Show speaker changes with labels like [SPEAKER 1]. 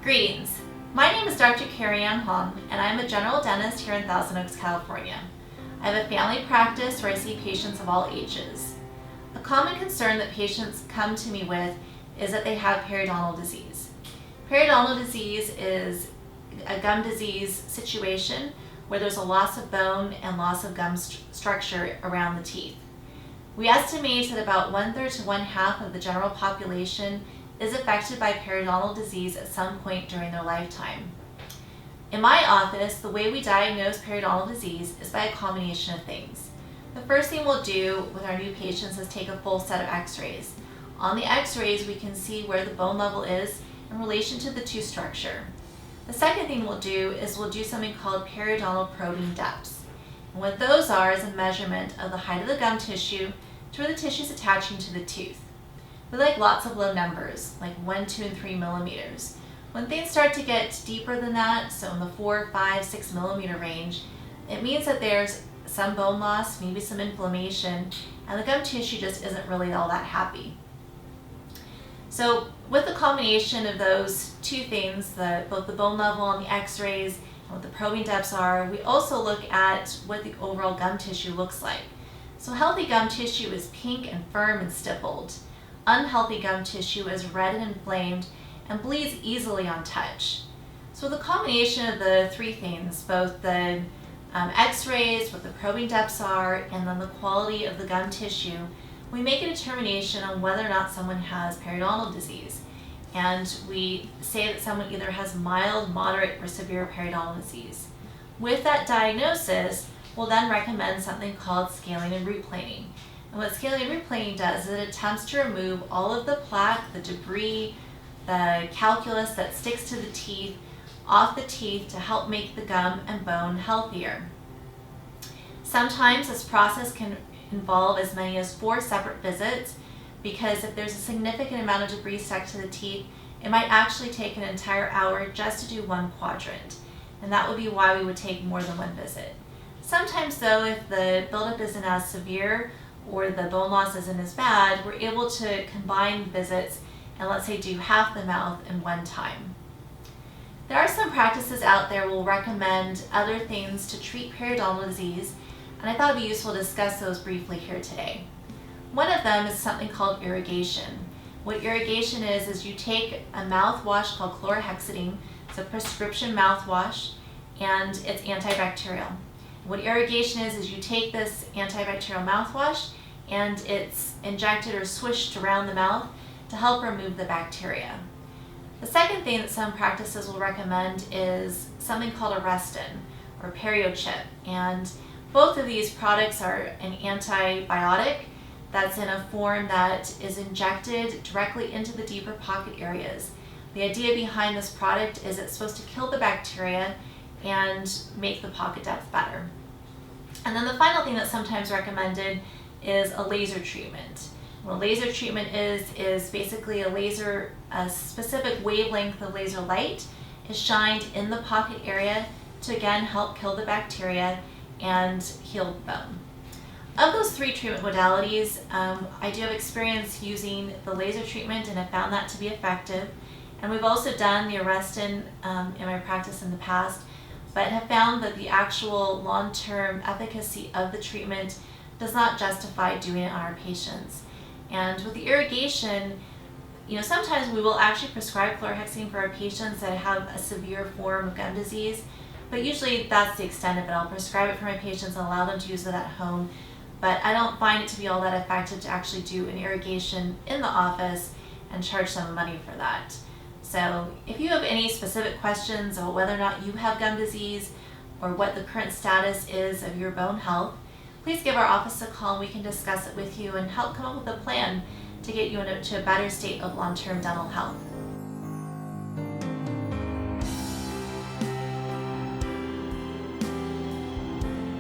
[SPEAKER 1] Greetings. My name is Dr. Kari Ann Hong, and I'm a general dentist here in Thousand Oaks, California. I have a family practice where I see patients of all ages. A common concern that patients come to me with is that they have periodontal disease. Periodontal disease is a gum disease situation where there's a loss of bone and loss of gum structure around the teeth. We estimate that about 1/3 to 1/2 of the general population is affected by periodontal disease at some point during their lifetime. In my office, the way we diagnose periodontal disease is by a combination of things. The first thing we'll do with our new patients is take a full set of x-rays. On the x-rays, we can see where the bone level is in relation to the tooth structure. The second thing we'll do is we'll do something called periodontal probing depths. And what those are is a measurement of the height of the gum tissue to where the tissue is attaching to the tooth. We like lots of low numbers, like 1, 2, and 3 millimeters. When things start to get deeper than that, so in the 4, 5, 6 millimeter range, it means that there's some bone loss, maybe some inflammation, and the gum tissue just isn't really all that happy. So with the combination of those two things, both the bone level on the x-rays and what the probing depths are, we also look at what the overall gum tissue looks like. So healthy gum tissue is pink and firm and stippled. Unhealthy gum tissue is red and inflamed and bleeds easily on touch. So the combination of the three things, both the x-rays, what the probing depths are, and then the quality of the gum tissue, we make a determination on whether or not someone has periodontal disease. And we say that someone either has mild, moderate, or severe periodontal disease. With that diagnosis, we'll then recommend something called scaling and root planing. And what scaling and root planing does is it attempts to remove all of the plaque, the debris, the calculus that sticks to the teeth off the teeth to help make the gum and bone healthier. Sometimes this process can involve as many as 4 separate visits, because if there's a significant amount of debris stuck to the teeth, it might actually take an entire hour just to do one quadrant. And that would be why we would take more than one visit. Sometimes though, if the buildup isn't as severe or the bone loss isn't as bad, we're able to combine visits and let's say do half the mouth in one time. There are some practices out there will recommend other things to treat periodontal disease, and I thought it'd be useful to discuss those briefly here today. One of them is something called irrigation. What irrigation is you take a mouthwash called chlorhexidine. It's a prescription mouthwash, and it's antibacterial. What irrigation is you take this antibacterial mouthwash and it's injected or swished around the mouth to help remove the bacteria. The second thing that some practices will recommend is something called a Reston or Periochip, and both of these products are an antibiotic that's in a form that is injected directly into the deeper pocket areas. The idea behind this product is it's supposed to kill the bacteria and make the pocket depth better. And then the final thing that's sometimes recommended is a laser treatment. What a laser treatment is basically a specific wavelength of laser light is shined in the pocket area to again help kill the bacteria and heal the bone. Of those 3 treatment modalities, I do have experience using the laser treatment and have found that to be effective. And we've also done the Arrestin in my practice in the past, but have found that the actual long-term efficacy of the treatment does not justify doing it on our patients. And with the irrigation, sometimes we will actually prescribe chlorhexidine for our patients that have a severe form of gum disease, but usually that's the extent of it. I'll prescribe it for my patients and allow them to use it at home, but I don't find it to be all that effective to actually do an irrigation in the office and charge them money for that. So if you have any specific questions about whether or not you have gum disease or what the current status is of your bone health, please give our office a call and we can discuss it with you and help come up with a plan to get you into a better state of long-term dental health.